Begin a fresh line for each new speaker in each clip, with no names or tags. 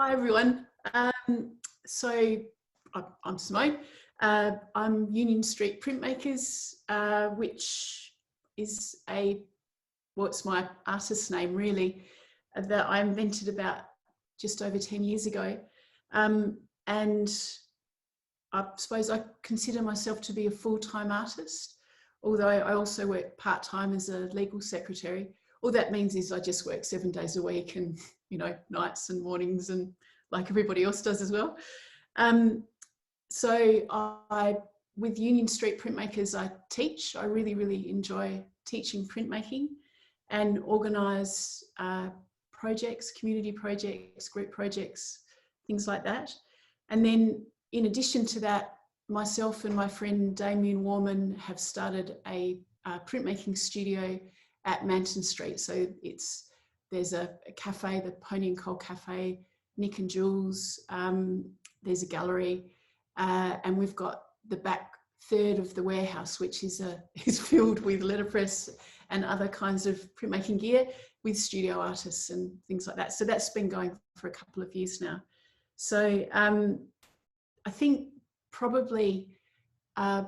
Hi everyone. So I'm Simone. I'm Union Street Printmakers, which is it's my artist name really, that I invented about just over 10 years ago. And I suppose I consider myself to be a full-time artist, although I also work part-time as a legal secretary. All that means is I just work 7 days a week and, nights and mornings and like everybody else does as well. So with Union Street Printmakers, I teach. I really, really enjoy teaching printmaking and organise projects, community projects, group projects, things like that. And then in addition to that, myself and my friend Damien Warman have started a printmaking studio at Manton Street. So there's a cafe, the Pony and Coal Cafe, Nick and Jules, there's a gallery, and we've got the back third of the warehouse, which is filled with letterpress and other kinds of printmaking gear with studio artists and things like that. So that's been going for a couple of years now. So I think probably the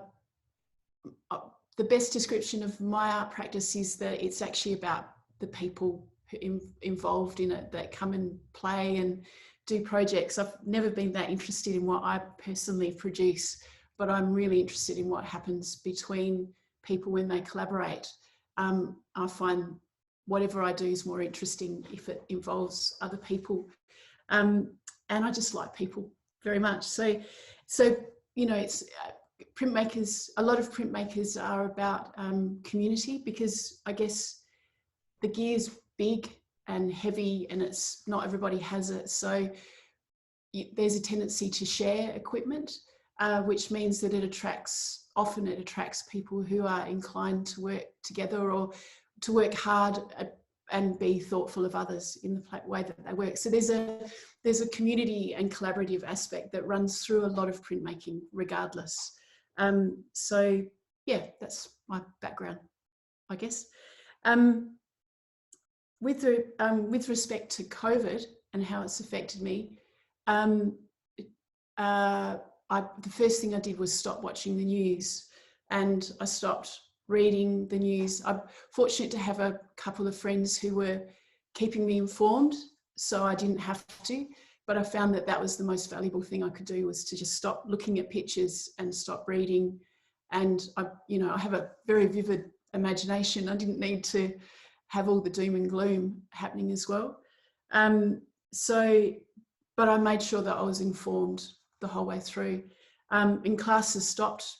best description of my art practice is that it's actually about the people involved in it that come and play and do projects. I've never been that interested in what I personally produce, but I'm really interested in what happens between people when they collaborate. I find whatever I do is more interesting if it involves other people. And I just like people very much. So it's printmakers, a lot of printmakers are about community, because I guess the gear's big and heavy and it's not everybody has it. So there's a tendency to share equipment, which means that it attracts people who are inclined to work together or to work hard and be thoughtful of others in the way that they work. So there's a community and collaborative aspect that runs through a lot of printmaking regardless. So yeah, that's my background, I guess. With respect to COVID and how it's affected me, the first thing I did was stop watching the news, and I stopped reading the news. I'm fortunate to have a couple of friends who were keeping me informed, so I didn't have to, but I found that was the most valuable thing I could do, was to just stop looking at pictures and stop reading. And I have a very vivid imagination. I didn't need to have all the doom and gloom happening as well. But I made sure that I was informed the whole way through. And classes stopped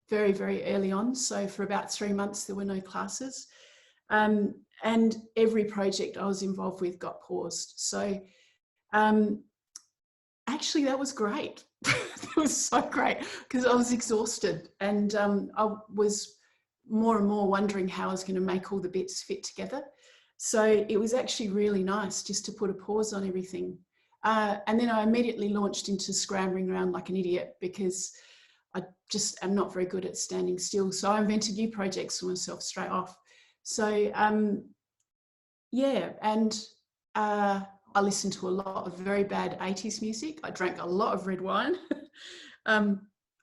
very, very early on. So for about 3 months, there were no classes. And every project I was involved with got paused. So actually that was great. It was so great because I was exhausted, and I was more and more wondering how I was going to make all the bits fit together. So it was actually really nice just to put a pause on everything. And then I immediately launched into scrambling around like an idiot, because I just am not very good at standing still. So I invented new projects for myself straight off. So yeah, and I listened to a lot of very bad 80s music. I drank a lot of red wine. I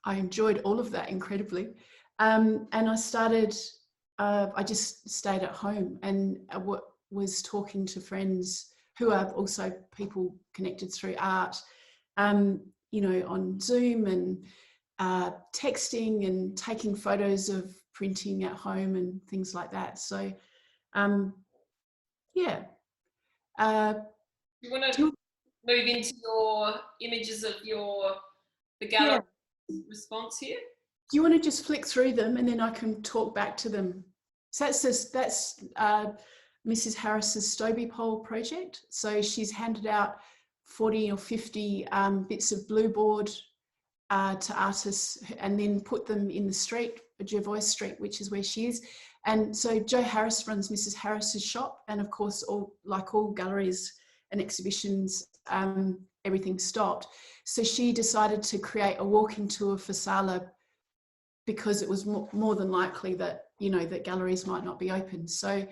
enjoyed all of that incredibly. And I just stayed at home and was talking to friends who are also people connected through art, on Zoom and texting and taking photos of printing at home and things like that. So, yeah.
You want to move into your images of the gallery response here?
Do you want to just flick through them and then I can talk back to them? So that's Mrs. Harris's Stoby pole project. So she's handed out 40 or 50 bits of blue board to artists and then put them in the street, Jervois Street, which is where she is. And so Jo Harris runs Mrs. Harris's shop, and of course, like all galleries and exhibitions, everything stopped. So she decided to create a walking tour for Sala, because it was more than likely that that galleries might not be open. So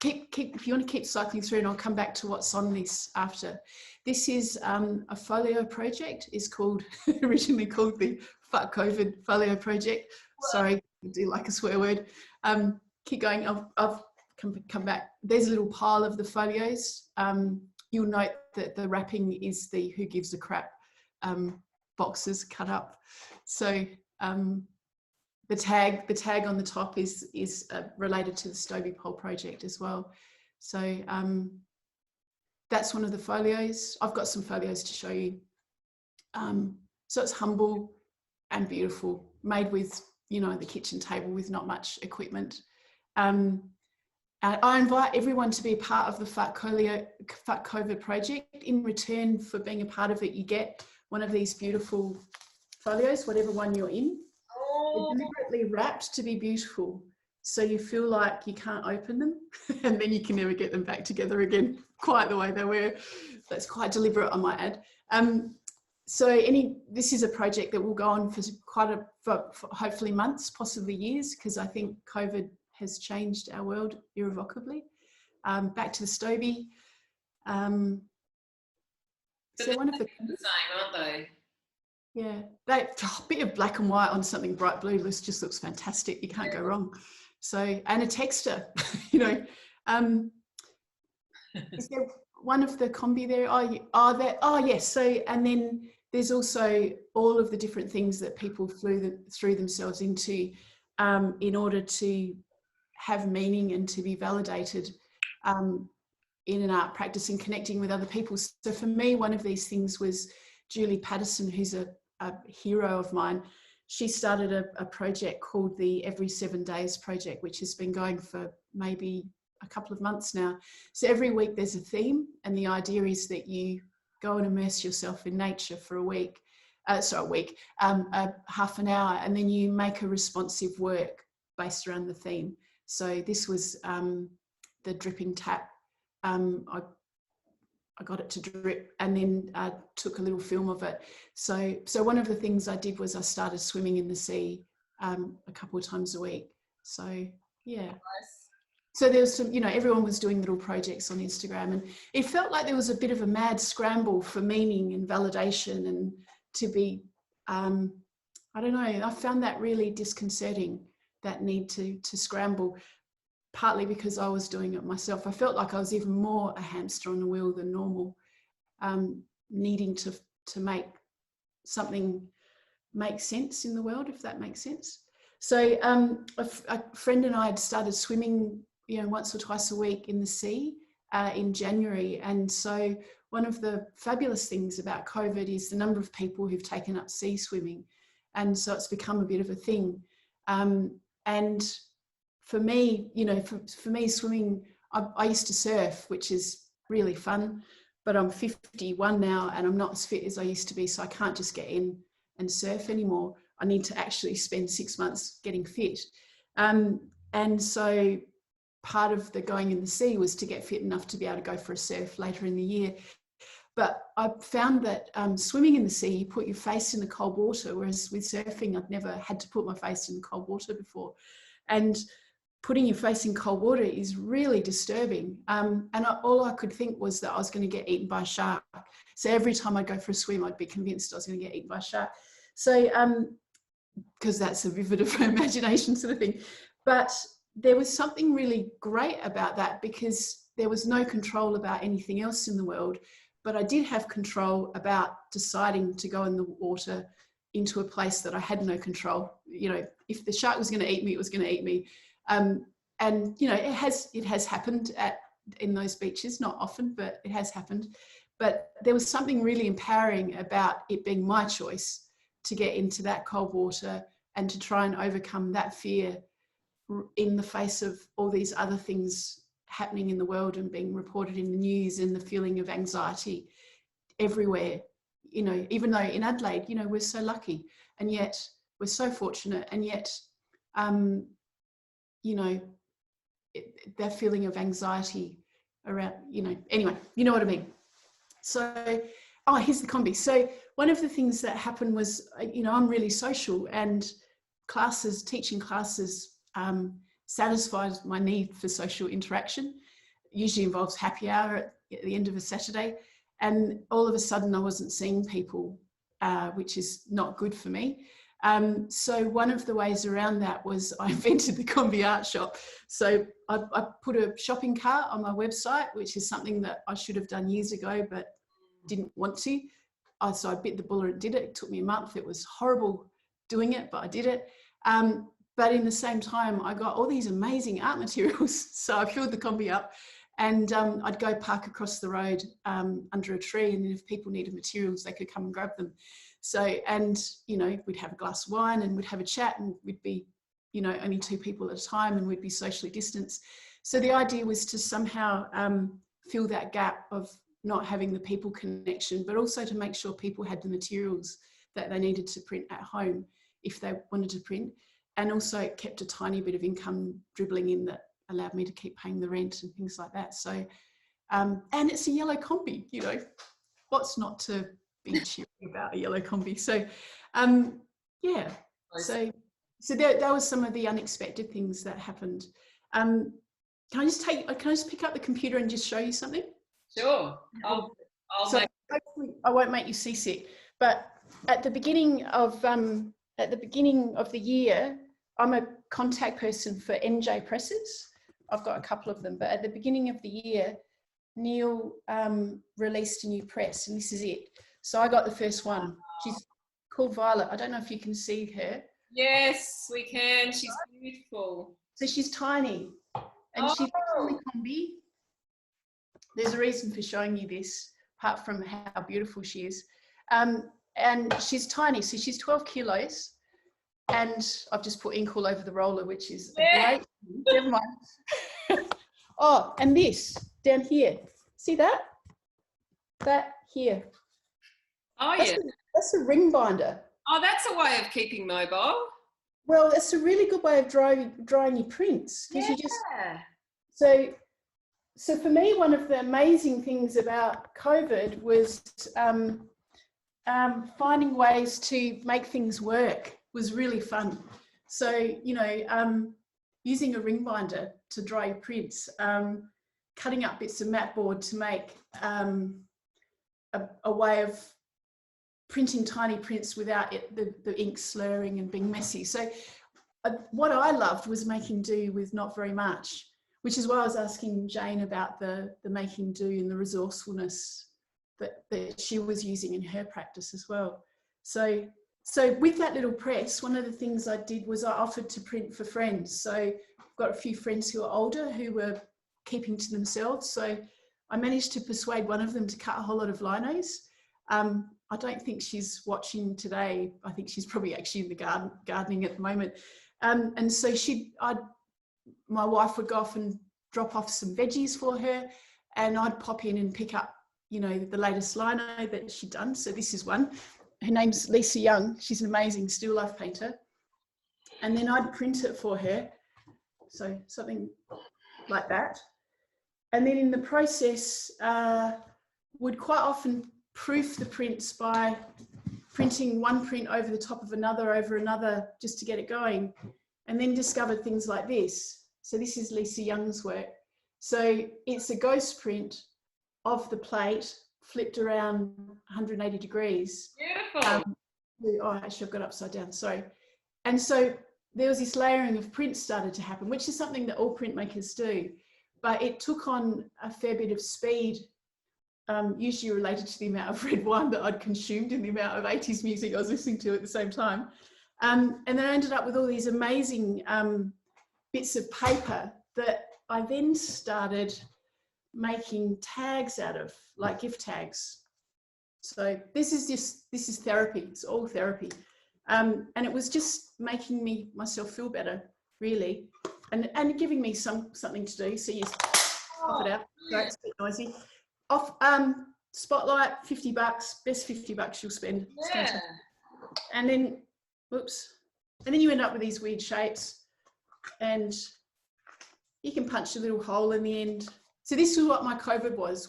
if you want to keep cycling through, and I'll come back to what's on this after. This is a folio project. It's called, originally called the Fuck COVID Folio Project. Sorry, I do like a swear word. Keep going, I'll come back. There's a little pile of the folios. You'll note that the wrapping is the who gives a crap boxes cut up. So the tag on the top is related to the Stoby Pole project as well. So that's one of the folios. I've got some folios to show you. So it's humble and beautiful, made with, you know, the kitchen table with not much equipment. And I invite everyone to be a part of the Fuck COVID project. In return for being a part of it, you get one of these beautiful folios, whatever one you're in. They're deliberately wrapped to be beautiful, so you feel like you can't open them and then you can never get them back together again quite the way they were. That's quite deliberate, I might add. So this is a project that will go on for for hopefully months, possibly years, because I think COVID has changed our world irrevocably. Back to the Stoby. So one of the
same, aren't they?
Yeah, that bit of black and white on something bright blue just looks fantastic. You can't go wrong. So, and a texture, you know. Is there one of the combi there? Oh yes. So, and then there's also all of the different things that people threw themselves into in order to have meaning and to be validated in an art practice and connecting with other people. So for me, one of these things was Julie Patterson, who's a hero of mine. She started a project called the Every 7 Days project, which has been going for maybe a couple of months now. So every week there's a theme, and the idea is that you go and immerse yourself in nature for a week, half an hour, and then you make a responsive work based around the theme. So this was the dripping tap. I got it to drip, and then took a little film of it. So one of the things I did was I started swimming in the sea a couple of times a week. So yeah.
Nice.
So there was some, you know, everyone was doing little projects on Instagram, and it felt like there was a bit of a mad scramble for meaning and validation, and to be, I don't know, I found that really disconcerting, that need to scramble. Partly because I was doing it myself. I felt like I was even more a hamster on the wheel than normal, needing to make something make sense in the world, if that makes sense. So a friend and I had started swimming, you know, once or twice a week in the sea in January. And so one of the fabulous things about COVID is the number of people who've taken up sea swimming. And so it's become a bit of a thing. And for me, you know, for me, swimming, I used to surf, which is really fun, but I'm 51 now and I'm not as fit as I used to be. So I can't just get in and surf anymore. I need to actually spend 6 months getting fit. And so part of the going in the sea was to get fit enough to be able to go for a surf later in the year. But I found that swimming in the sea, you put your face in the cold water, whereas with surfing, I'd never had to put my face in cold water before. And putting your face in cold water is really disturbing. All I could think was that I was going to get eaten by a shark. So every time I'd go for a swim, I'd be convinced I was going to get eaten by a shark. So, because that's a vivid of imagination sort of thing. But there was something really great about that, because there was no control about anything else in the world. But I did have control about deciding to go in the water into a place that I had no control. You know, if the shark was going to eat me, it was going to eat me. And you know, it has happened in those beaches, not often, but it has happened. But there was something really empowering about it being my choice to get into that cold water and to try and overcome that fear in the face of all these other things happening in the world and being reported in the news, and the feeling of anxiety everywhere. You know, even though in Adelaide, you know, we're so lucky, and yet we're so fortunate, and yet you know, that feeling of anxiety around, you know, anyway, you know what I mean. So, oh, here's the combi. So one of the things that happened was, you know, I'm really social, and teaching classes satisfies my need for social interaction. usually involves happy hour at the end of a Saturday. And all of a sudden I wasn't seeing people, which is not good for me. So one of the ways around that was I invented the combi art shop. So I put a shopping cart on my website, which is something that I should have done years ago, but didn't want to. So I bit the bullet and did it. It took me a month. It was horrible doing it, but I did it. But in the same time, I got all these amazing art materials. So I filled the combi up, and I'd go park across the road under a tree, and then if people needed materials, they could come and grab them. So, and, you know, we'd have a glass of wine and we'd have a chat, and we'd be, you know, only 2 people at a time, and we'd be socially distanced. So the idea was to somehow fill that gap of not having the people connection, but also to make sure people had the materials that they needed to print at home if they wanted to print. And also it kept a tiny bit of income dribbling in that allowed me to keep paying the rent and things like that. So, and it's a yellow combi, you know, what's not to be cheery about a yellow combi. So, yeah, so that was some of the unexpected things that happened. Can I just pick up the computer and just show you something?
Sure.
So hopefully I won't make you seasick, but at the beginning of the year, I'm a contact person for NJ Presses. I've got a couple of them, but at the beginning of the year, Neil released a new press, and this is it. So I got the first one. She's called Violet. I don't know if you can see her.
Yes, we can. She's beautiful.
So she's tiny, and she's on the combi. There's a reason for showing you this, apart from how beautiful she is. And she's tiny, so she's 12 kilos. And I've just put ink all over the roller, which is great. Never mind. Oh, and this down here. See that? That here.
Oh,
that's
yeah.
That's a ring binder.
Oh, that's a way of keeping mobile.
Well, it's a really good way of drying your prints.
Yeah.
You just, so for me, one of the amazing things about COVID was finding ways to make things work was really fun. So, you know, using a ring binder to dry your prints, cutting up bits of mat board to make a way of printing tiny prints without the ink slurring and being messy. So what I loved was making do with not very much, which is why I was asking Jane about the making do and the resourcefulness that she was using in her practice as well. So with that little press, one of the things I did was I offered to print for friends. So I've got a few friends who are older who were keeping to themselves. So I managed to persuade one of them to cut a whole lot of linos. I don't think she's watching today. I think she's probably actually in the gardening at the moment. And so my wife would go off and drop off some veggies for her, and I'd pop in and pick up, you know, the latest lino that she'd done. So this is one. Her name's Lisa Young. She's an amazing still life painter. And then I'd print it for her. So something like that. And then in the process, would quite often proof the prints by printing one print over the top of another just to get it going, and then discovered things like this. So this is Lisa Young's work. So it's a ghost print of the plate flipped around 180 degrees.
Beautiful.
Oh, actually I've got upside down, sorry. And so there was this layering of prints started to happen, which is something that all printmakers do, but it took on a fair bit of speed, usually related to the amount of red wine that I'd consumed and the amount of 80s music I was listening to at the same time. And then I ended up with all these amazing bits of paper that I then started making tags out of, like gift tags. So this is therapy. It's all therapy. And it was just making myself feel better, really, and giving me something to do. So you just pop it out. So it's a bit noisy. Off Spotlight, $50, best $50 you'll spend.
Yeah.
And then, whoops, and then you end up with these weird shapes, and you can punch a little hole in the end. So this is what my COVID was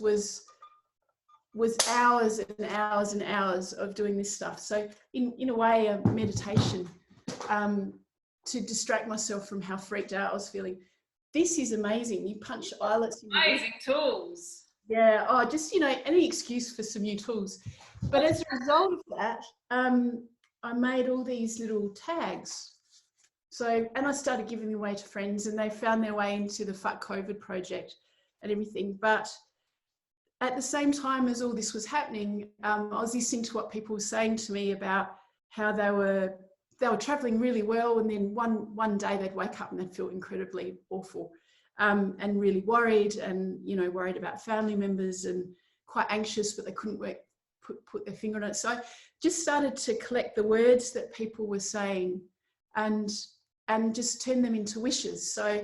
hours and hours and hours of doing this stuff. So in a way, a meditation to distract myself from how freaked out I was feeling. this is amazing. You punch eyelets in.
Amazing tools.
Yeah, oh, just, you know, any excuse for some new tools. But as a result of that, I made all these little tags. So, and I started giving them away to friends, and they found their way into the Fuck COVID project and everything. But at the same time as all this was happening, I was listening to what people were saying to me about how they were traveling really well, and then one day they'd wake up and they'd feel incredibly awful. And really worried, and, you know, worried about family members, and quite anxious, but they couldn't put their finger on it. So I just started to collect the words that people were saying and just turn them into wishes. So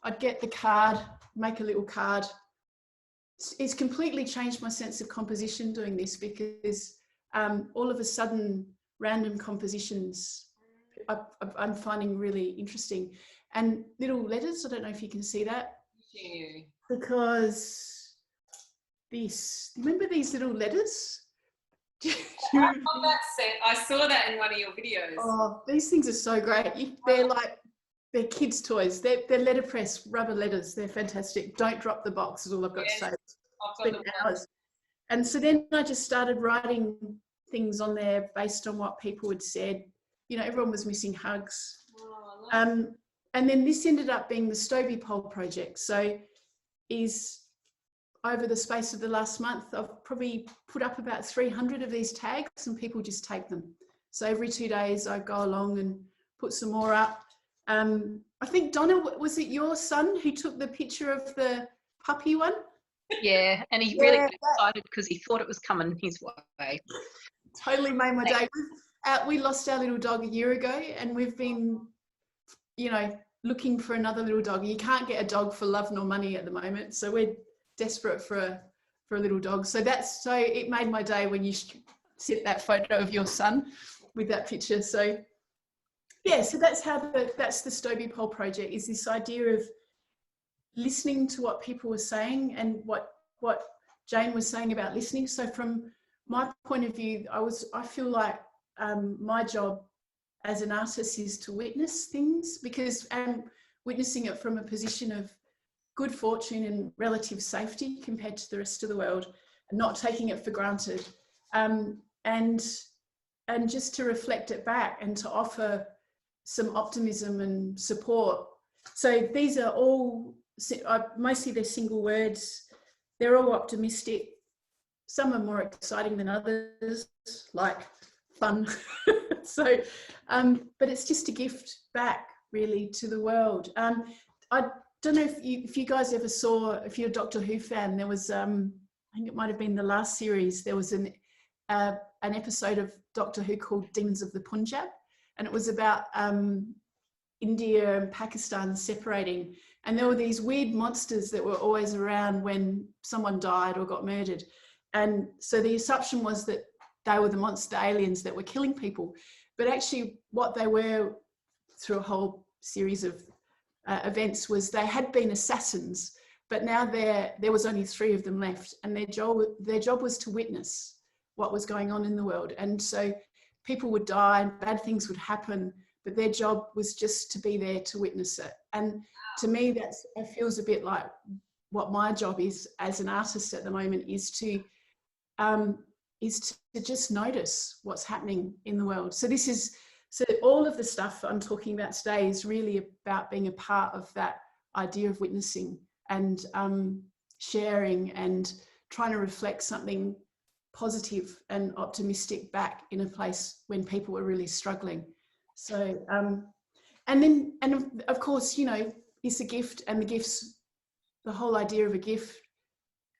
I'd get the card, make a little card. It's completely changed my sense of composition doing this, because all of a sudden random compositions I'm finding really interesting. And little letters, I don't know if you can see that.
Yeah.
Because remember these little letters?
I love that set. I saw that in one of your videos.
Oh, these things are so great. They're kids' toys. They're letterpress rubber letters. They're fantastic. Don't drop the box is all I've got to say.
I've got
hours. And so then I just started writing things on there based on what people had said. You know, everyone was missing hugs. Oh, and then this ended up being the Stoby poll project. So over the space of the last month, I've probably put up about 300 of these tags, and people just take them. So every 2 days I go along and put some more up. I think, Donna, was it your son who took the picture of the puppy one?
Yeah, and he really got excited because he thought it was coming his way.
Totally made my day. We lost our little dog a year ago, and we've been, you know, looking for another little dog. You can't get a dog for love nor money at the moment, so we're desperate for a little dog. So it made my day when you sent that photo of your son with that picture. So yeah, so that's the Stoby Poll project, is this idea of listening to what people were saying, and what Jane was saying about listening. So from my point of view, I feel like my job as an artist is to witness things, because I'm witnessing it from a position of good fortune and relative safety compared to the rest of the world, and not taking it for granted, and just to reflect it back and to offer some optimism and support. So these are all, mostly they're single words. They're all optimistic. Some are more exciting than others, like fun. So, but it's just a gift back really to the world. I don't know if you guys ever saw, if you're a Doctor Who fan, there was, I think it might have been the last series, there was an episode of Doctor Who called Demons of the Punjab, and it was about India and Pakistan separating, and there were these weird monsters that were always around when someone died or got murdered. And so the assumption was that they were the aliens that were killing people, but actually what they were through a whole series of events was they had been assassins, but now there was only 3 of them left, and their job was to witness what was going on in the world. And so people would die and bad things would happen, but their job was just to be there to witness it. And to me, it feels a bit like what my job is as an artist at the moment, is to just notice what's happening in the world. So all of the stuff I'm talking about today is really about being a part of that idea of witnessing and sharing and trying to reflect something positive and optimistic back in a place when people were really struggling. So, and of course, you know, it's a gift, and the whole idea of a gift,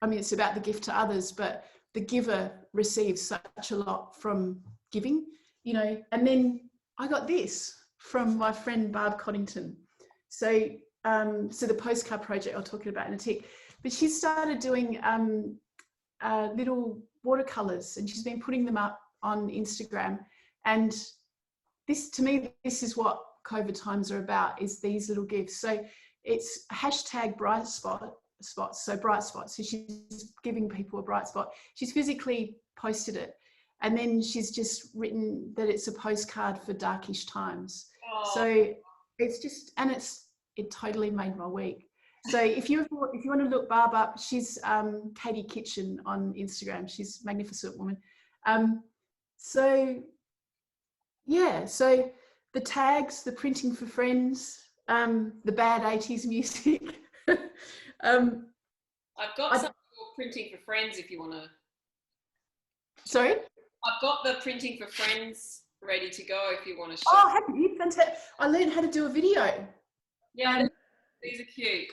I mean, it's about the gift to others, but the giver receives such a lot from giving, you know. And then I got this from my friend Barb Coddington. So the postcard project I'll talk about in a tick, but she started doing little watercolors, and she's been putting them up on Instagram. And this, to me, this is what COVID times are about, is these little gifts. So it's hashtag bright spots. So bright spots. So she's giving people a bright spot. She's physically posted it, and then she's just written that it's a postcard for darkish times. Oh. So it's just, and it totally made my week. So if you want to look Barb up, she's Katie Kitchen on Instagram. She's a magnificent woman. So yeah, so the tags, the printing for friends, the bad 80s music.
I've got some more printing for friends if you want to.
Sorry?
I've got the printing for friends ready to go if you want to show.
Oh, have you? Fantastic. I learned how to do a video.
Yeah, these are cute.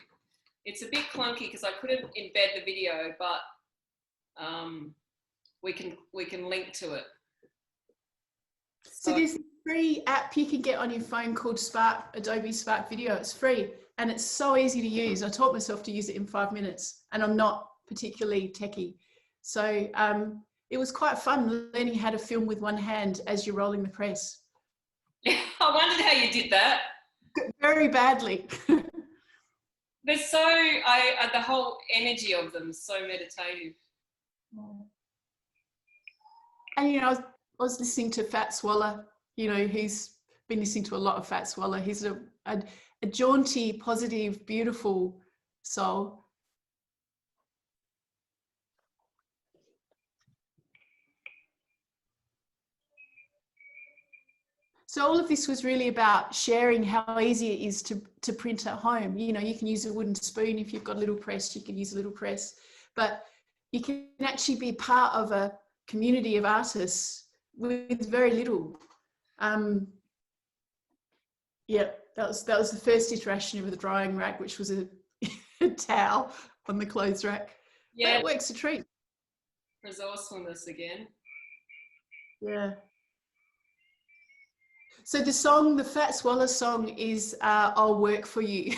It's a bit clunky because I couldn't embed the video, but we can link to it.
So there's a free app you can get on your phone called Adobe Spark Video. It's free and it's so easy to use. I taught myself to use it in 5 minutes, and I'm not particularly techie. So it was quite fun learning how to film with one hand as you're rolling the press.
Yeah, I wondered how you did that.
Very badly.
They're so, the whole energy of them is so meditative.
And, you know, I was listening to Fat Swaller. You know, he's been listening to a lot of Fat Swaller. He's a jaunty, positive, beautiful soul. So all of this was really about sharing how easy it is to print at home. You know, you can use a wooden spoon if you've got a little press, you can use a little press, but you can actually be part of a community of artists with very little. Yeah, that was the first iteration of the drying rack, which was a towel on the clothes rack. Yeah, but it works a treat.
Resourcefulness again.
Yeah. So the song, the Fat Swaller song, is I'll Work For You,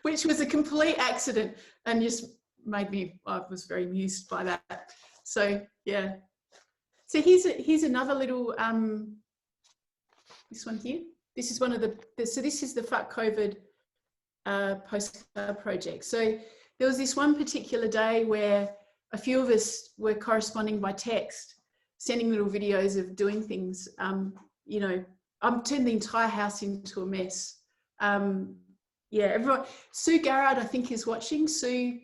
which was a complete accident and just made me, I was very amused by that. So, yeah. So here's another little, this one here. This is one of so this is the Fuck COVID postcard project. So there was this one particular day where a few of us were corresponding by text, sending little videos of doing things. You know, I'm turned the entire house into a mess. Yeah, everyone. Sue Garrard, I think, is watching. Sue,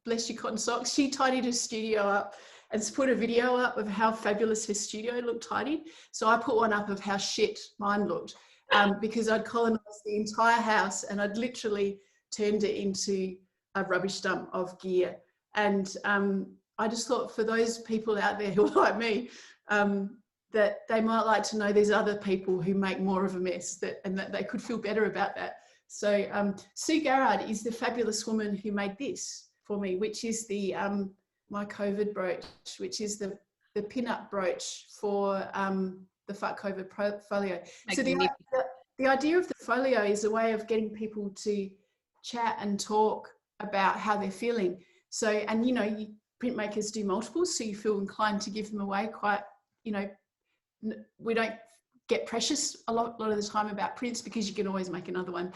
bless your cotton socks. She tidied her studio up and put a video up of how fabulous her studio looked tidied. So I put one up of how shit mine looked because I'd colonised the entire house and I'd literally turned it into a rubbish dump of gear. And I just thought for those people out there who are like me, that they might like to know there's other people who make more of a mess and that they could feel better about that. So Sue Garrard is the fabulous woman who made this for me, which is the my COVID brooch, which is the pin-up brooch for the Fuck COVID folio. So the idea of the folio is a way of getting people to chat and talk about how they're feeling. So, and you know, printmakers do multiples, so you feel inclined to give them away quite, you know, we don't get precious a lot of the time about prints because you can always make another one.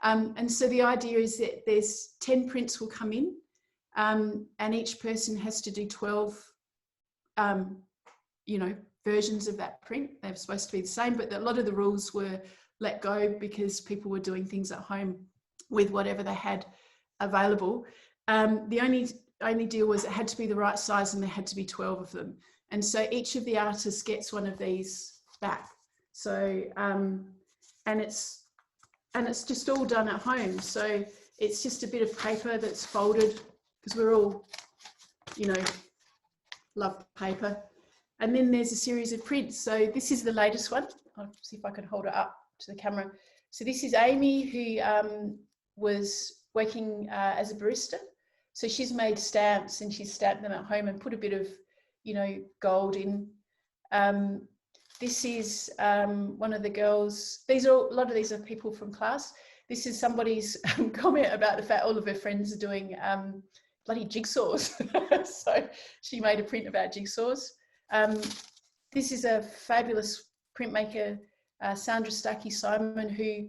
And so the idea is that there's 10 prints will come in and each person has to do 12, you know, versions of that print. They're supposed to be the same, but a lot of the rules were let go because people were doing things at home with whatever they had available. The only deal was it had to be the right size and there had to be 12 of them. And so each of the artists gets one of these back. So, and it's just all done at home. So it's just a bit of paper that's folded because we're all, you know, love paper. And then there's a series of prints. So this is the latest one. I'll see if I can hold it up to the camera. So this is Amy, who was working as a barista. So she's made stamps and she's stamped them at home and put a bit of, you know, gold in. This is one of the girls. A lot of these are people from class. This is somebody's comment about the fact all of her friends are doing bloody jigsaws. So she made a print about jigsaws. This is a fabulous printmaker, Sandra Stuckey-Simon, who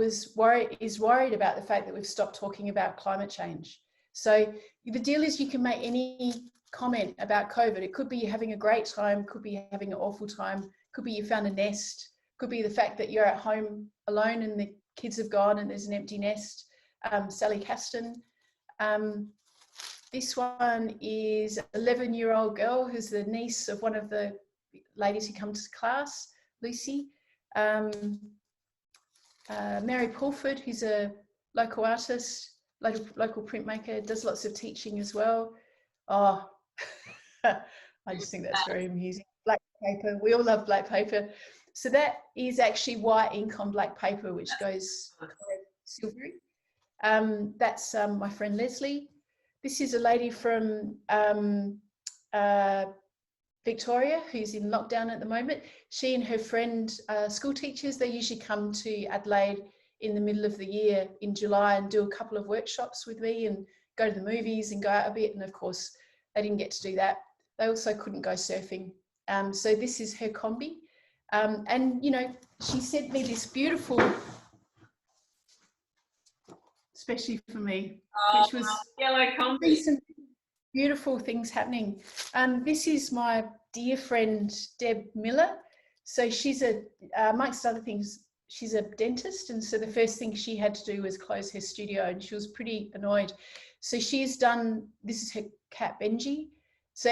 is worried about the fact that we've stopped talking about climate change. So the deal is you can make any comment about COVID. It could be you're having a great time, could be having an awful time, could be you found a nest, could be the fact that you're at home alone and the kids have gone and there's an empty nest. Sally Caston. This one is an 11-year-old girl who's the niece of one of the ladies who come to class, Lucy. Mary Pulford, who's a local artist, local printmaker, does lots of teaching as well. Oh, I just think that's very amusing. Black paper, we all love black paper. So that is actually white ink on black paper, which goes kind of silvery. That's my friend Leslie. This is a lady from Victoria, who's in lockdown at the moment. She and her friend, school teachers, they usually come to Adelaide in the middle of the year in July and do a couple of workshops with me and go to the movies and go out a bit. And of course, they didn't get to do that. They also couldn't go surfing. So this is her combi. And, you know, she sent me this beautiful, especially for me, which was
yellow combi.
Some beautiful things happening. This is my dear friend, Deb Miller. So she's amongst other things, she's a dentist. And so the first thing she had to do was close her studio, and she was pretty annoyed. So she's done, this is her cat Benji. So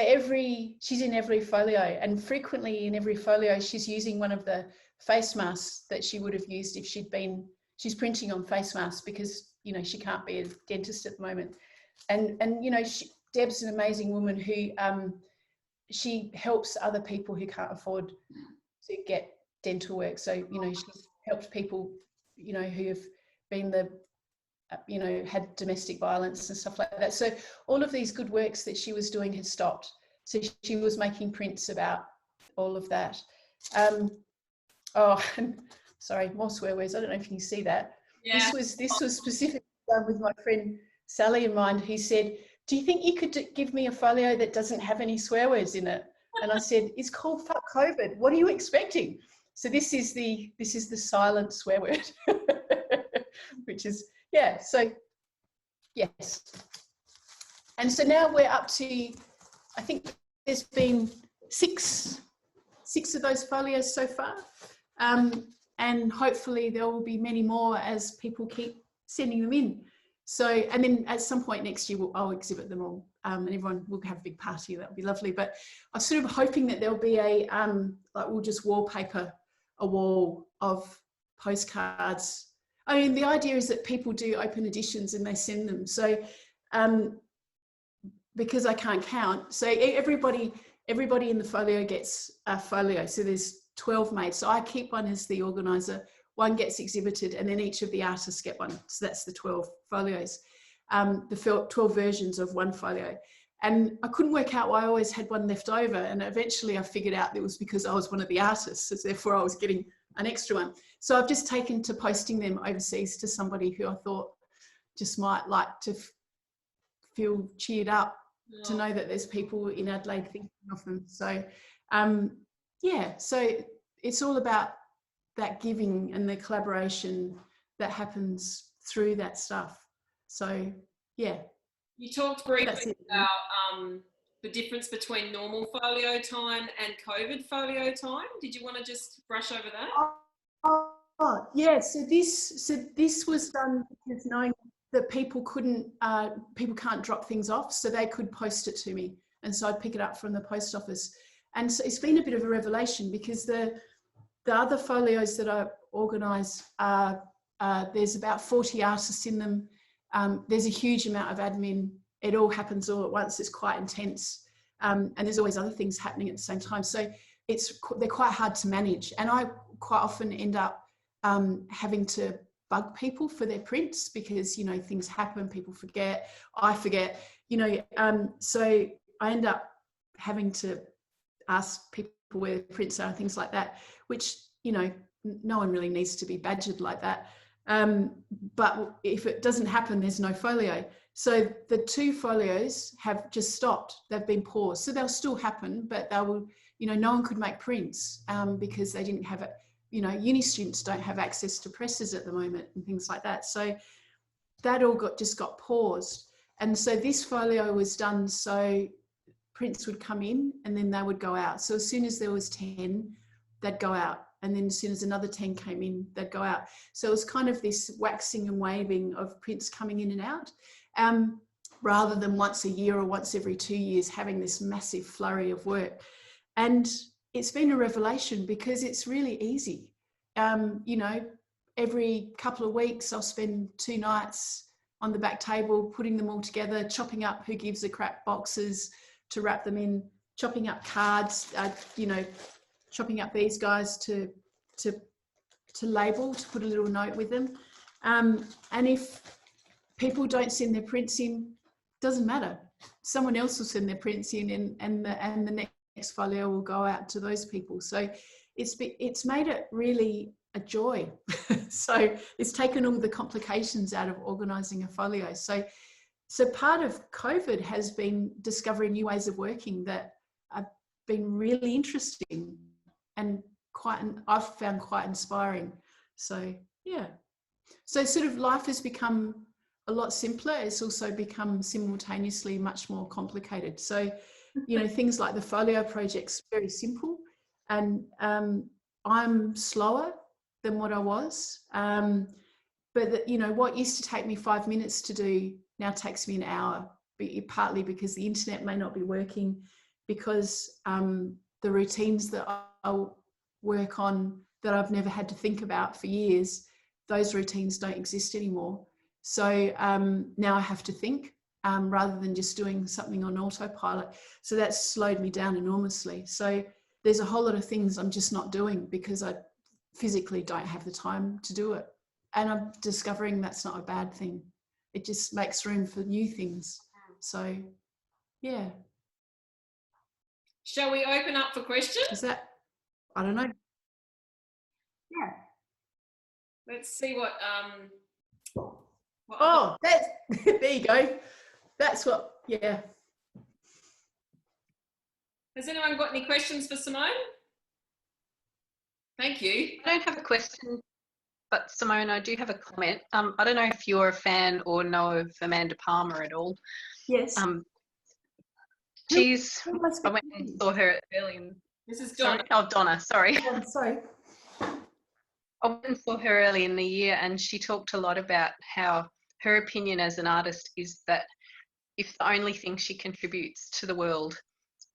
she's in every folio, and frequently in every folio, she's using one of the face masks that she would have used if she's printing on face masks because, you know, she can't be a dentist at the moment. And you know, Deb's an amazing woman who, she helps other people who can't afford to get dental work. So, you know, she's helped people, you know, who have been you know, had domestic violence and stuff like that. So all of these good works that she was doing had stopped. So she was making prints about all of that. Oh, sorry, more swear words. I don't know if you can see that. Yeah. This was specifically done with my friend Sally in mind, who said, do you think you could give me a folio that doesn't have any swear words in it? And I said, it's called Fuck COVID. What are you expecting? So this is the silent swear word, which is, yeah, so yes. And so now we're up to, I think there's been six of those folios so far. And hopefully there will be many more as people keep sending them in. So, and then at some point next year, I'll exhibit them all, and everyone will have a big party. That would be lovely. But I'm sort of hoping that there'll be like we'll just wallpaper a wall of postcards. I mean, the idea is that people do open editions and they send them. So, because I can't count, so everybody in the folio gets a folio. So there's 12 made. So I keep one as the organizer. One gets exhibited, and then each of the artists get one. So that's the 12 folios, the 12 versions of one folio. And I couldn't work out why I always had one left over. And eventually I figured out it was because I was one of the artists. So therefore I was getting an extra one. So I've just taken to posting them overseas to somebody who I thought just might like to feel cheered up to know that there's people in Adelaide thinking of them. So, yeah, so it's all about that giving and the collaboration that happens through that stuff. So, yeah.
You talked briefly about the difference between normal folio time and COVID folio time. Did you want to just brush over that?
Oh yeah. So this was done because knowing that people can't drop things off, so they could post it to me, and so I'd pick it up from the post office. And so it's been a bit of a revelation because the other folios that I organise there's about 40 artists in them. There's a huge amount of admin. It all happens all at once. It's quite intense. And there's always other things happening at the same time. So they're quite hard to manage. And I quite often end up having to bug people for their prints because, you know, things happen, people forget, I forget, you know, so I end up having to ask people where their prints are and things like that, which, you know, no one really needs to be badgered like that. But if it doesn't happen, there's no folio. So the 2 folios have just stopped. They've been paused. So they'll still happen, but they will, you know, no one could make prints because they didn't have it. You know, uni students don't have access to presses at the moment and things like that. So that all just got paused. And so this folio was done so prints would come in and then they would go out. So as soon as there was 10, they'd go out. And then as soon as another 10 came in, they'd go out. So it was kind of this waxing and waving of prints coming in and out, rather than once a year or once every 2 years having this massive flurry of work. And it's been a revelation because it's really easy. You know, every couple of weeks I'll spend 2 nights on the back table, putting them all together, chopping up who gives a crap boxes to wrap them in, chopping up cards, you know, chopping up these guys to label, to put a little note with them. And if people don't send their prints in, doesn't matter. Someone else will send their prints in, and the next folio will go out to those people. So it's made it really a joy. So it's taken all the complications out of organising a folio. So part of COVID has been discovering new ways of working that have been really interesting and I've found quite inspiring. So yeah, so sort of life has become a lot simpler. It's also become simultaneously much more complicated. So, you know, things like the folio project's very simple, and I'm slower than what I was. But you know, what used to take me 5 minutes to do now takes me an hour, partly because the internet may not be working, because the routines that I'll work on that I've never had to think about for years, those routines don't exist anymore. So now I have to think rather than just doing something on autopilot. So that's slowed me down enormously. So there's a whole lot of things I'm just not doing because I physically don't have the time to do it. And I'm discovering that's not a bad thing. It just makes room for new things. So, yeah.
Shall we open up for questions?
Is that, I don't know.
Yeah. Let's see what
oh, that's, there you go. That's what, yeah.
Has anyone got any questions for Simone? Thank you.
I don't have a question, but Simone, I do have a comment. I don't know if you're a fan or know of Amanda Palmer at all.
Yes.
I went and saw her early in.
This is Donna.
Donna, sorry.
Oh, sorry.
I went and saw her early in the year, and she talked a lot about how her opinion as an artist is that if the only thing she contributes to the world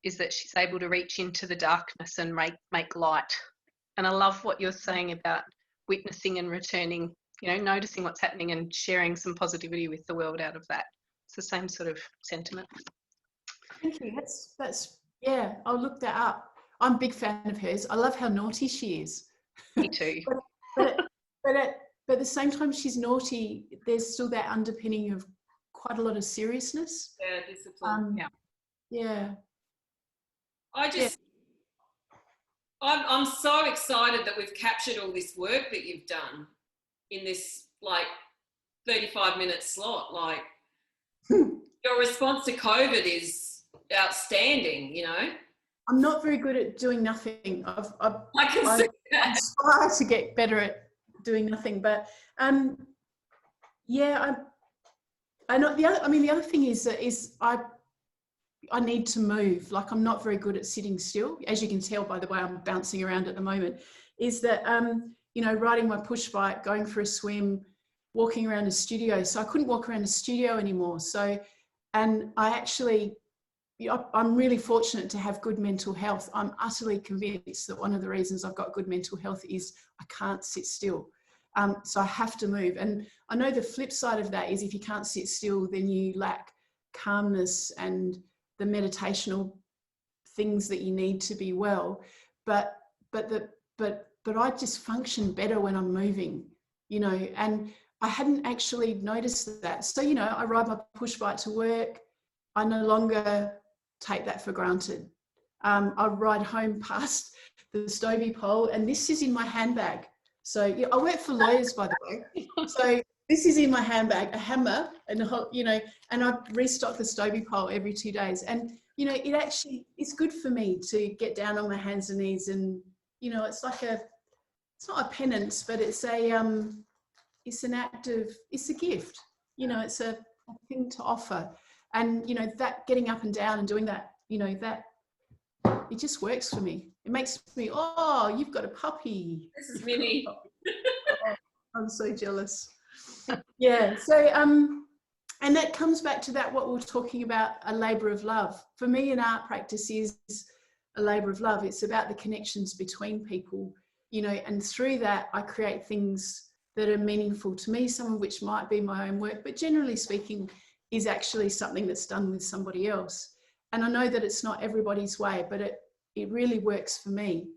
is that she's able to reach into the darkness and make light. And I love what you're saying about witnessing and returning, you know, noticing what's happening and sharing some positivity with the world out of that. It's the same sort of sentiment.
Thank you. That's yeah, I'll look that up. I'm a big fan of hers. I love how naughty she is.
Me too.
but at the same time she's naughty, there's still that underpinning of quite a lot of seriousness.
Yeah, discipline.
Yeah.
I'm so excited that we've captured all this work that you've done in this like 35-minute slot. Like your response to COVID is outstanding, you know.
I'm not very good at doing nothing.
I can see that.
I aspire to get better at doing nothing, but yeah, I know the other thing is that I need to move. Like I'm not very good at sitting still, as you can tell by the way I'm bouncing around at the moment. Is that you know, riding my push bike, going for a swim, walking around a studio. So I couldn't walk around a studio anymore. So, and I actually, I'm really fortunate to have good mental health. I'm utterly convinced that one of the reasons I've got good mental health is I can't sit still. So I have to move. And I know the flip side of that is if you can't sit still, then you lack calmness and the meditational things that you need to be well. But I just function better when I'm moving, you know, and I hadn't actually noticed that. So, you know, I ride my push bike to work. I no longer take that for granted. I ride home past the Stoby pole, and this is in my handbag. So yeah, I work for Folios, by the way. So this is in my handbag, a hammer, and you know, and I restock the Stoby pole every 2 days. And you know, it's good for me to get down on my hands and knees, and you know, it's not a penance, but it's an act of, it's a gift. You know, it's a thing to offer. And, you know, that getting up and down and doing that, you know, that it just works for me. It makes me, oh, you've got a puppy.
This is Minnie.
Oh, I'm so jealous. Yeah. So, and that comes back to that, what we were talking about, a labour of love. For me, an art practice is a labour of love. It's about the connections between people, you know, and through that I create things that are meaningful to me, some of which might be my own work, but generally speaking is actually something that's done with somebody else. And I know that it's not everybody's way, but it really works for me.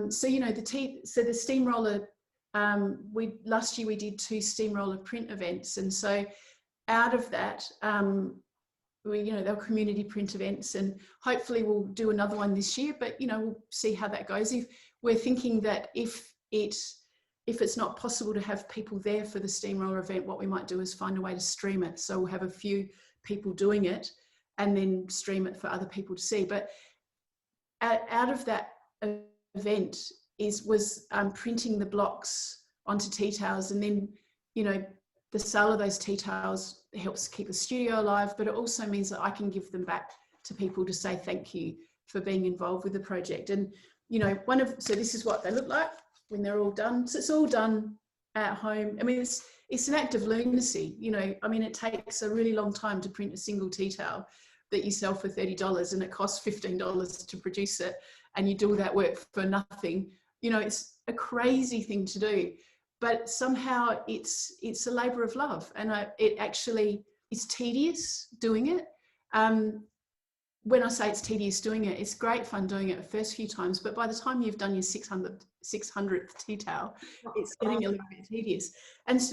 So, you know, the steamroller, last year we did 2 steamroller print events. And so out of that, you know, they're community print events, and hopefully we'll do another one this year, but, you know, we'll see how that goes. If we're thinking that if it's not possible to have people there for the steamroller event, what we might do is find a way to stream it. So we'll have a few people doing it and then stream it for other people to see. But out of that event was printing the blocks onto tea towels, and then, you know, the sale of those tea towels helps keep the studio alive, but it also means that I can give them back to people to say thank you for being involved with the project. And, you know, so this is what they look like when they're all done. So it's all done at home. I mean, it's an act of lunacy, you know. I mean, it takes a really long time to print a single tea towel that you sell for $30, and it costs $15 to produce it, and you do all that work for nothing. You know, it's a crazy thing to do, but somehow it's a labour of love, and it actually is tedious doing it. When I say it's tedious doing it, it's great fun doing it the first few times, but by the time you've done your 600th tea towel, it's getting a little bit tedious.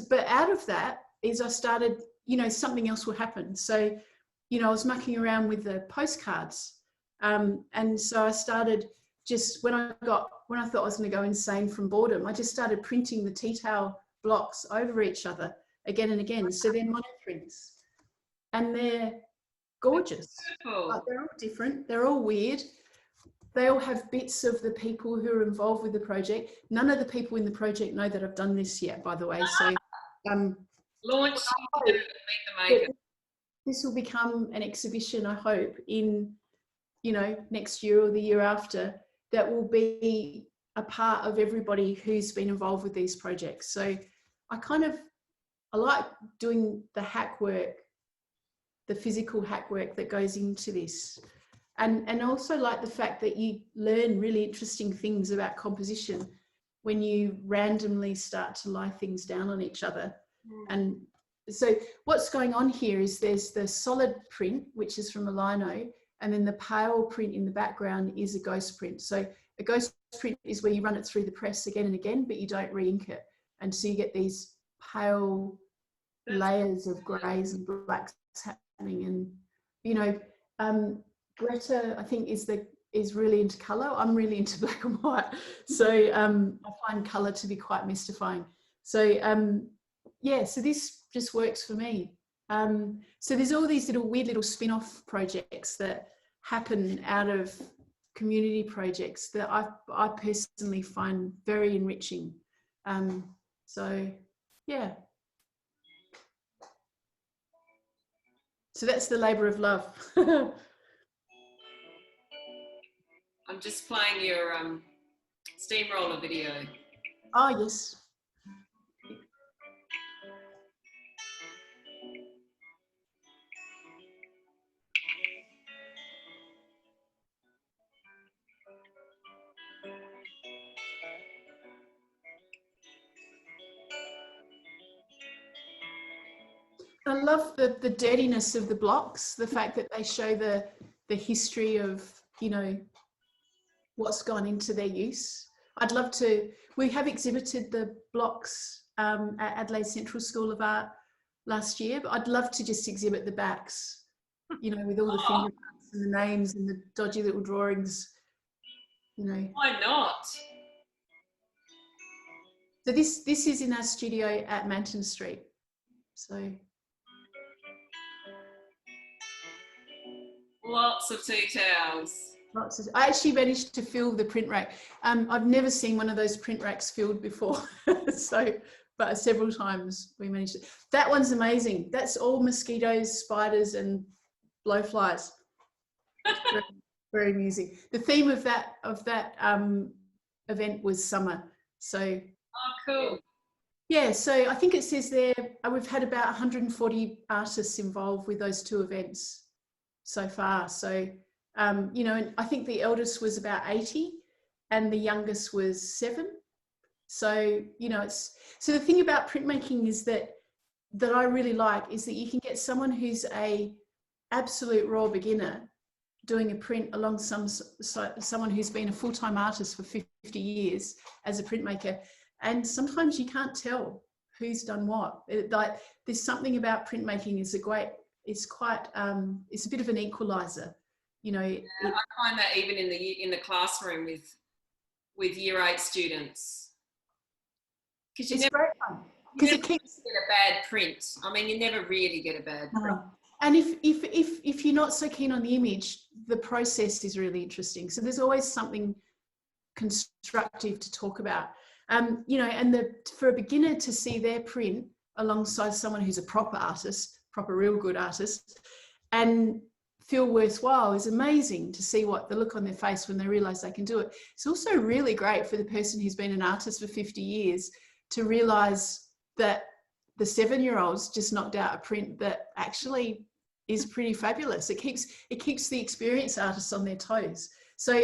But out of that is I started, you know, something else will happen. So, you know, I was mucking around with the postcards, and so I started just when I thought I was going to go insane from boredom, I just started printing the tea towel blocks over each other again and again. So they're monoprints, and they're gorgeous. But they're all different. They're all weird. They all have bits of the people who are involved with the project. None of the people in the project know that I've done this yet, by the way. So,
launch. Meet the maker.
This will become an exhibition, I hope, in, you know, next year or the year after, that will be a part of everybody who's been involved with these projects. So I like doing the hack work, the physical hack work that goes into this. And also like the fact that you learn really interesting things about composition when you randomly start to lie things down on each other. And so what's going on here is there's the solid print, which is from a lino, and then the pale print in the background is a ghost print. So a ghost print is where you run it through the press again and again, but you don't re-ink it. And so you get these pale layers of greys and blacks happening. And, you know, Greta, I think, is really into colour. I'm really into black and white. So I find colour to be quite mystifying. So yeah, so this just works for me. So there's all these weird little spin-off projects that happen out of community projects that I personally find very enriching. So yeah. So that's the labour of love.
I'm just playing your steamroller video.
Oh, yes. I love the dirtiness of the blocks, the fact that they show the history of, you know, what's gone into their use. I'd love to, we have exhibited the blocks at Adelaide Central School of Art last year, but I'd love to just exhibit the backs, you know, with all the fingerprints and the names and the dodgy little drawings, you know.
Why not?
So this is in our studio at Manton Street. So
lots of tea towels.
I actually managed to fill the print rack. I've never seen one of those print racks filled before. So, but several times we managed to. That one's amazing. That's all mosquitoes, spiders, and blowflies. Very amusing. The theme of that event was summer. So
Oh, cool.
yeah, so I think it says there we've had about 140 artists involved with those two events so far. So you know, and I think the eldest was about 80 and the youngest was 7. So you know, it's so the thing about printmaking is that I really like is that you can get someone who's a absolute raw beginner doing a print along someone who's been a full-time artist for 50 years as a printmaker, and sometimes you can't tell who's done what. Like there's something about printmaking is it's quite it's a bit of an equalizer, you know.
Yeah, I find that even in the classroom with year 8 students, because you never,
great fun because it keeps
get a bad print. I mean, you never really get a bad print.
And if you're not so keen on the image, the process is really interesting. So there's always something constructive to talk about. You know, and for a beginner to see their print alongside someone who's a proper artist, proper real good artist, and feel worthwhile is amazing to see what the look on their face when they realize they can do it. It's also really great for the person who's been an artist for 50 years to realize that the 7-year-olds just knocked out a print that actually is pretty fabulous. It keeps the experienced artists on their toes. So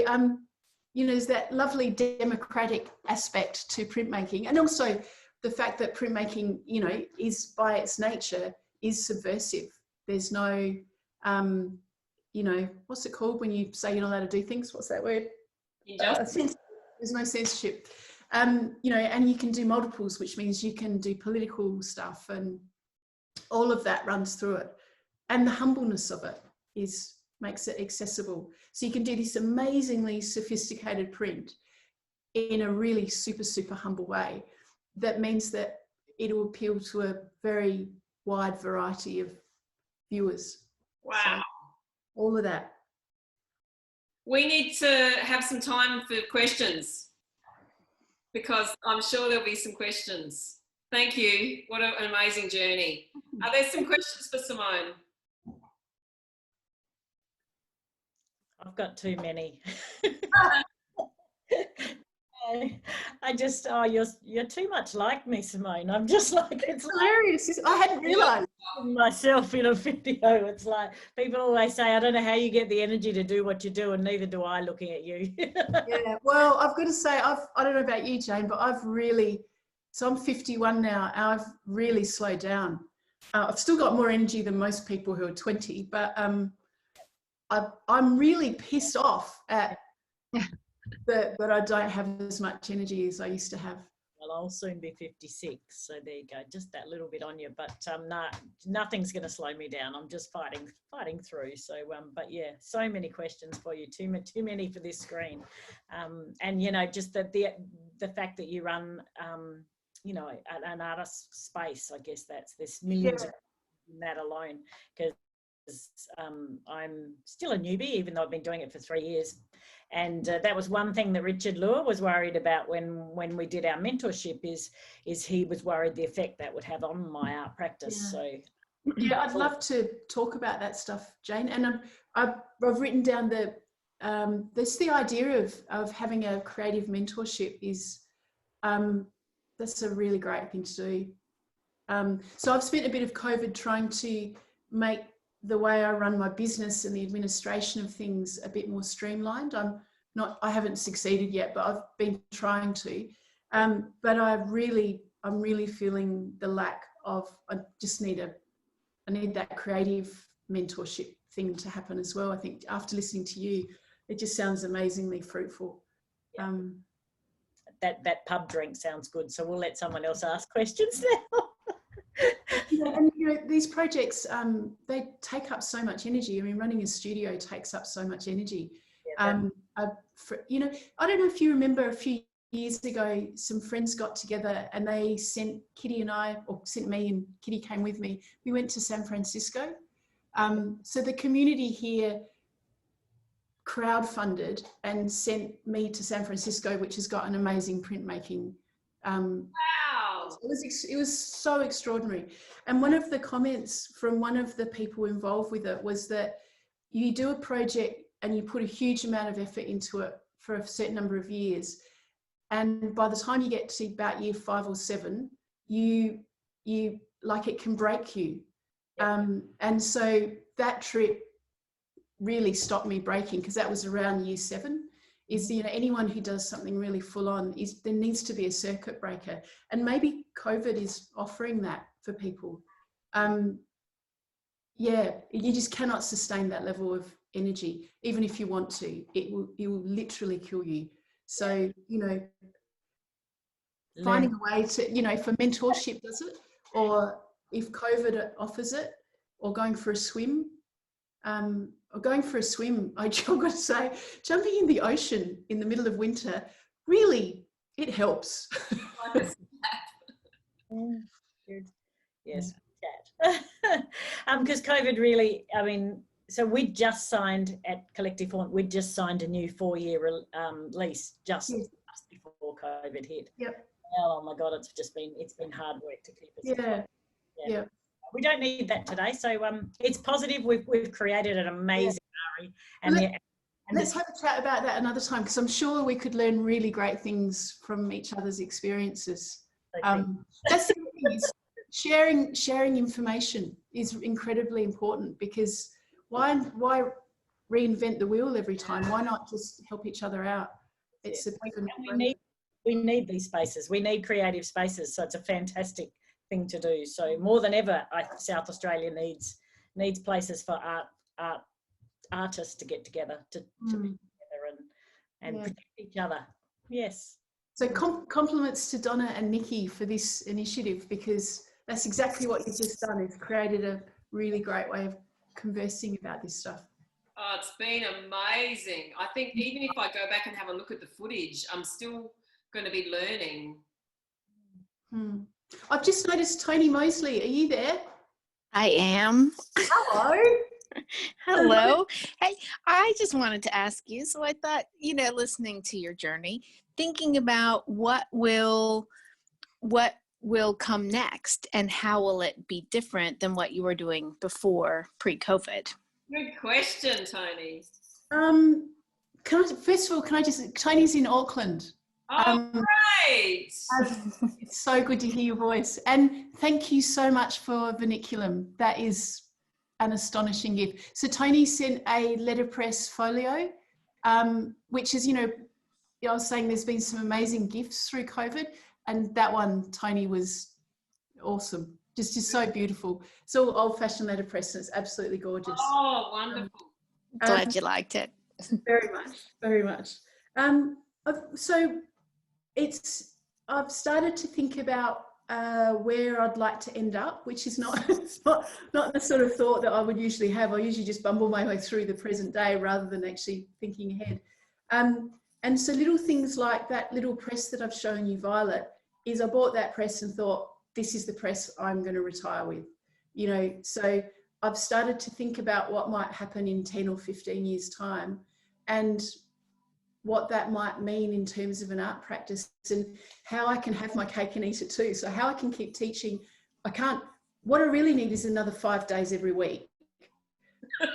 you know, there's that lovely democratic aspect to printmaking, and also the fact that printmaking, you know, is by its nature is subversive. There's no you know, what's it called when you say you're not allowed to do things? What's that word? There's no censorship. You know, and you can do multiples, which means you can do political stuff, and all of that runs through it. And the humbleness of it makes it accessible. So you can do this amazingly sophisticated print in a really super, super humble way. That means that it will appeal to a very wide variety of viewers.
Wow.
So, all of that.
We need to have some time for questions, because I'm sure there'll be some questions. Thank you. What an amazing journey. Are there some questions for Simone?
I've got too many. I just, you're too much like me, Simone. I'm just like, it's
hilarious. I hadn't realised
myself in a video. It's like people always say, I don't know how you get the energy to do what you do, and neither do I looking at you.
Yeah, well, I've got to say, I don't know about you, Jane, but so I'm 51 now, and I've really slowed down. I've still got more energy than most people who are 20, but I'm really pissed off at that I don't have as much energy as I used to have.
Well, I'll soon be 56, so there you go. Just that little bit on you, but no, nothing's going to slow me down. I'm just fighting through. So, but yeah, so many questions for you. Too many for this screen, and you know, just the fact that you run, you know, an artist space. I guess there's millions of in that alone, because I'm still a newbie, even though I've been doing it for 3 years. And that was one thing that Richard Lure was worried about when we did our mentorship is he was worried the effect that would have on my art practice.
Yeah.
So
yeah, I'd love to talk about that stuff, Jane. And I've written down there's the idea of having a creative mentorship is that's a really great thing to do. So I've spent a bit of COVID trying to make the way I run my business and the administration of things a bit more streamlined. I haven't succeeded yet, but I've been trying to. But I'm really feeling the lack of, I need that creative mentorship thing to happen as well. I think after listening to you, it just sounds amazingly fruitful.
Yeah. That pub drink sounds good. So we'll let someone else ask questions now.
Yeah, and you know, these projects, they take up so much energy. I mean, running a studio takes up so much energy. Yeah, you know, I don't know if you remember a few years ago, some friends got together and they sent Kitty and I, or sent me, and Kitty came with me. We went to San Francisco. So the community here crowdfunded and sent me to San Francisco, which has got an amazing printmaking.
Wow!
It was so extraordinary. And one of the comments from one of the people involved with it was that you do a project and you put a huge amount of effort into it for a certain number of years. And by the time you get to about year 5 or 7, you like, it can break you. And so that trip really stopped me breaking, because that was around year 7. Is, you know, anyone who does something really full on, is there needs to be a circuit breaker, and maybe COVID is offering that for people. Yeah, you just cannot sustain that level of energy, even if you want to. It will literally kill you. So, you know, finding a way to, you know, if a mentorship does it, or if COVID offers it, or going for a swim. I've got to say, jumping in the ocean in the middle of winter, really, it helps.
Good. Yes, because COVID really, I mean, so we just signed at Collective Haunt, we just signed a new 4-year lease just before COVID hit.
Yep.
Oh my God, it's been hard work to keep us.
Yeah.
We don't need that today, so it's positive. We've created an amazing diary, and
let's have a chat about that another time, because I'm sure we could learn really great things from each other's experiences. That's the thing, is sharing information is incredibly important, because why reinvent the wheel every time? Why not just help each other out? It's
we need these spaces. We need creative spaces, so it's a fantastic thing to do. So more than ever, South Australia needs places for artists to get together, to be together and protect each other. Yes.
So compliments to Donna and Nikki for this initiative, because that's exactly what you've just done. It's created a really great way of conversing about this stuff.
Oh, it's been amazing. I think even if I go back and have a look at the footage, I'm still going to be learning.
I've just noticed Tony Mosley. Are you there?
I am.
Hello.
Hello. Hey, I just wanted to ask you. So I thought, you know, listening to your journey, thinking about what will come next, and how will it be different than what you were doing before pre-COVID?
Good question, Tony.
First of all, Tony's in Auckland.
Oh, great.
It's so good to hear your voice. And thank you so much for Verniculum. That is an astonishing gift. So Tony sent a letterpress folio, which is, you know, I was saying there's been some amazing gifts through COVID, and that one, Tony, was awesome. Just so beautiful. It's all old-fashioned letterpress, and it's absolutely gorgeous.
Oh, wonderful.
Glad you liked it.
Very much, very much. So I've started to think about where I'd like to end up, which is not the sort of thought that I would usually have. I usually just bumble my way through the present day rather than actually thinking ahead. And so little things like that little press that I've shown you, Violet, is I bought that press and thought, this is the press I'm going to retire with. You know, so I've started to think about what might happen in 10 or 15 years' time, and what that might mean in terms of an art practice, and how I can have my cake and eat it too. So how I can keep teaching. What I really need is another 5 days every week,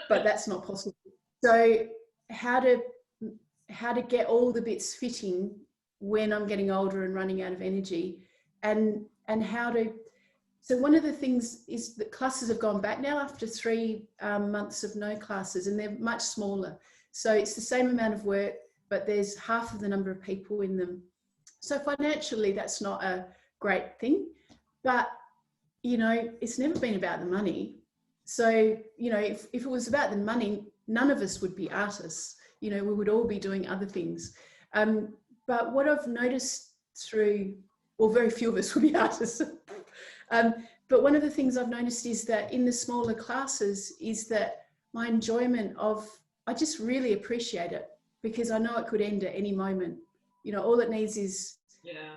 but that's not possible. So how to get all the bits fitting when I'm getting older and running out of energy, and so one of the things is that classes have gone back now after 3 months of no classes, and they're much smaller. So it's the same amount of work, but there's half of the number of people in them. So financially, that's not a great thing, but, you know, it's never been about the money. So, you know, if it was about the money, none of us would be artists. You know, we would all be doing other things. But what I've noticed very few of us will be artists. But one of the things I've noticed is that in the smaller classes is that my enjoyment I just really appreciate it, because I know it could end at any moment. You know, all it needs is,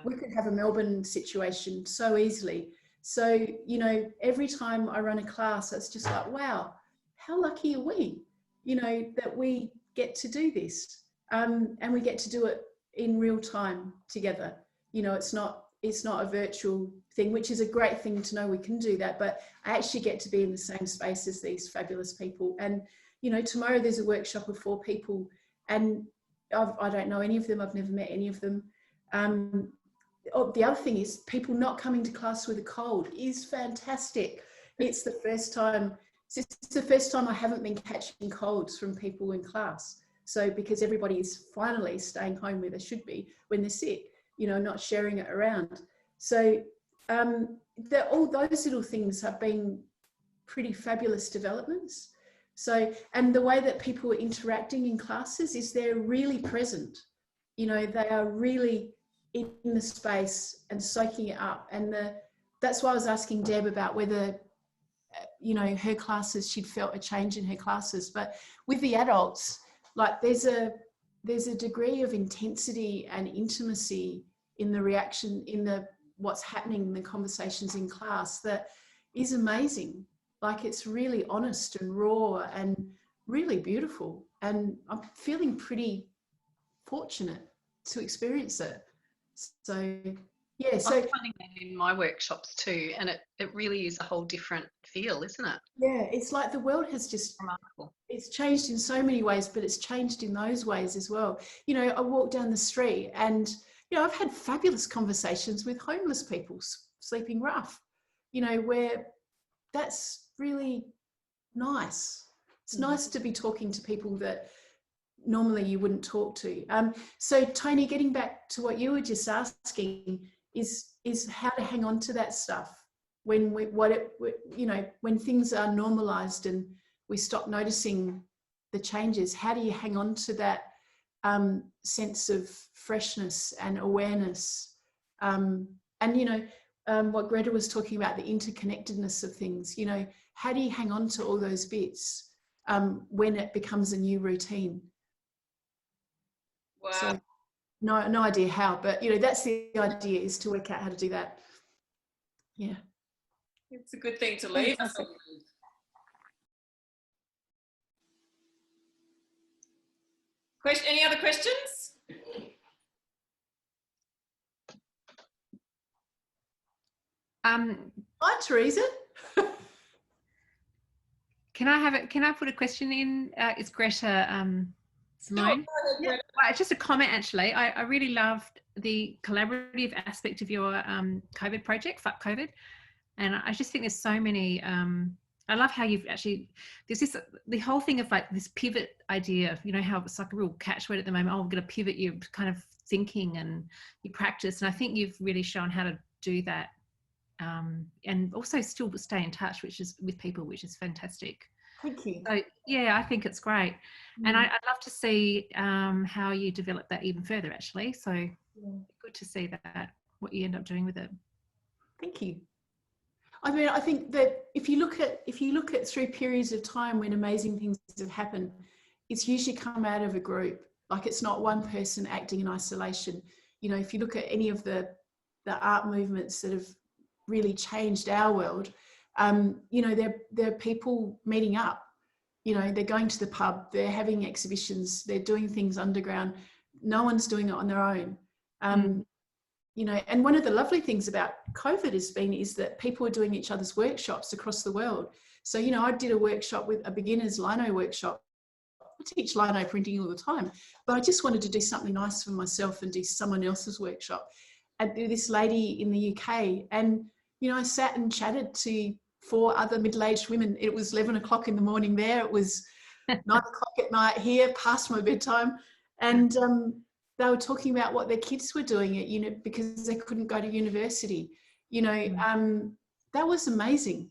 we could have a Melbourne situation so easily. So, you know, every time I run a class, it's just like, wow, how lucky are we, you know, that we get to do this, and we get to do it in real time together. You know, it's not a virtual thing, which is a great thing to know we can do that, but I actually get to be in the same space as these fabulous people. And, you know, tomorrow there's a workshop of 4 people, and I don't know any of them. I've never met any of them. The other thing is people not coming to class with a cold is fantastic. It's the first time I haven't been catching colds from people in class. So because everybody is finally staying home where they should be when they're sick, you know, not sharing it around. So all those little things have been pretty fabulous developments. So, and the way that people are interacting in classes is they're really present. You know, they are really in the space and soaking it up. And that's why I was asking Deb about whether, you know, her classes, she'd felt a change in her classes. But with the adults, like there's a degree of intensity and intimacy in the reaction, in what's happening in the conversations in class that is amazing. Like it's really honest and raw and really beautiful. And I'm feeling pretty fortunate to experience it. So, yeah. So
I'm finding that in my workshops too. And it really is a whole different feel, isn't it?
Yeah, it's like the world has just,
Remarkable.
It's changed in so many ways, but it's changed in those ways as well. You know, I walk down the street and, you know, I've had fabulous conversations with homeless people sleeping rough, you know, where that's really nice. It's nice to be talking to people that normally you wouldn't talk to. So Tony, getting back to what you were just asking is how to hang on to that stuff when when things are normalized and we stop noticing the changes. How do you hang on to that sense of freshness and awareness? And what Greta was talking about, the interconnectedness of things, you know, how do you hang on to all those bits when it becomes a new routine?
Wow.
So no idea how, but you know, that's the idea, is to work out how to do that. Yeah.
It's a good thing to leave us on. Any other questions?
Hi, Teresa.
Can I put a question in? It's Greta, Simone.
Yeah.
Well, it's just a comment actually. I really loved the collaborative aspect of your COVID project, Fuck COVID. And I just think there's so many, I love how you've actually, the whole thing of like this pivot idea, you know, how it's like a real catchword at the moment. Oh, I'm going to pivot, you're kind of thinking and you practice. And I think you've really shown how to do that. And also still stay in touch, with people, which is fantastic.
Thank you.
So yeah, I think it's great. And I'd love to see how you develop that even further actually. So good to see that, what you end up doing with it.
Thank you. I mean, I think that if you look at through periods of time when amazing things have happened, it's usually come out of a group. Like it's not one person acting in isolation. You know, if you look at any of the art movements that have really changed our world, you know, they're people meeting up. You know, they're going to the pub, they're having exhibitions, they're doing things underground. No one's doing it on their own. You know, and one of the lovely things about COVID is that people are doing each other's workshops across the world. So, you know, I did a workshop with a beginner's lino workshop. I teach lino printing all the time, but I just wanted to do something nice for myself and do someone else's workshop. And this lady in the UK, and, you know, I sat and chatted to 4 other middle-aged women. It was 11 o'clock in the morning there. It was 9 o'clock at night here, past my bedtime. And they were talking about what their kids were doing at because they couldn't go to university. You know, that was amazing.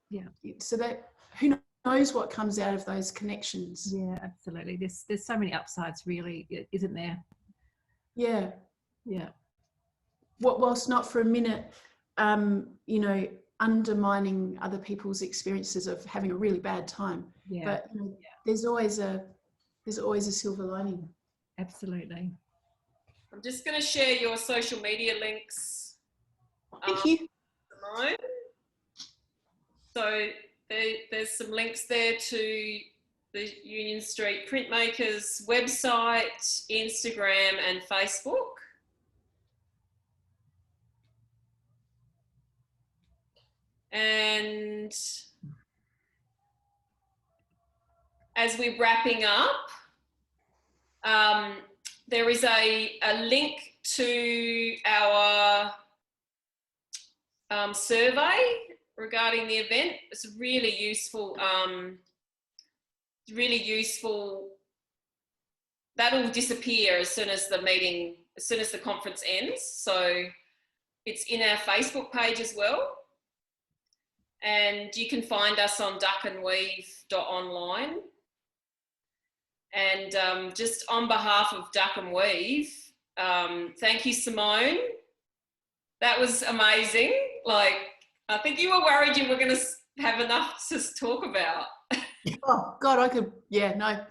Yeah.
So that who knows what comes out of those connections.
Yeah, absolutely. There's so many upsides, really, isn't there?
Yeah.
Yeah.
Whilst not for a minute, you know, undermining other people's experiences of having a really bad time.
Yeah.
But you know, there's always a silver lining.
Absolutely.
I'm just going to share your social media links.
Thank you.
Simone. So there's some links there to the Union Street Printmakers website, Instagram and Facebook. And as we're wrapping up, there is a link to our survey regarding the event. It's really useful. That'll disappear as soon as the conference ends. So it's in our Facebook page as well. And you can find us on duckandweave.online. And just on behalf of Duck and Weave, thank you, Simone. That was amazing. Like, I think you were worried you were going to have enough to talk about.
Oh God,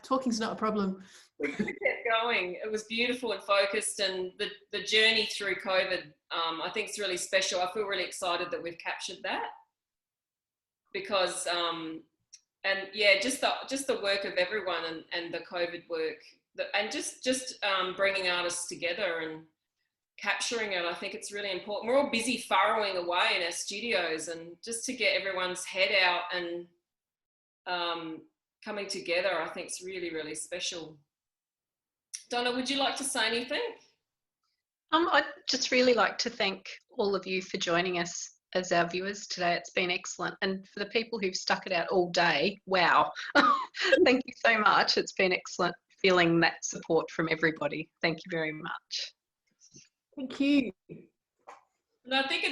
talking's not a problem.
We could have kept going. It was beautiful and focused, and the journey through COVID, I think it's really special. I feel really excited that we've captured that, because just the work of everyone and the COVID work, and just bringing artists together and capturing it. I think it's really important. We're all busy furrowing away in our studios, and just to get everyone's head out and coming together, I think it's really, really special. Donna, would you like to say anything?
I'd just really like to thank all of you for joining us as our viewers today. It's been excellent. And for the people who've stuck it out all day, wow. Thank you so much. It's been excellent feeling that support from everybody. Thank you very much.
Thank you.
And I think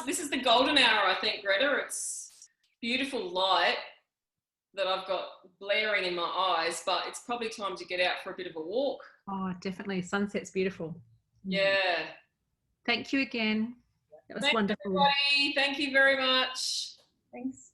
this is the golden hour, I think, Greta. It's beautiful light that I've got blaring in my eyes, but it's probably time to get out for a bit of a walk.
Oh, definitely. Sunset's beautiful.
Yeah.
Thank you again. That was
Thanks,
wonderful.
everybody. Thank you very much.
Thanks.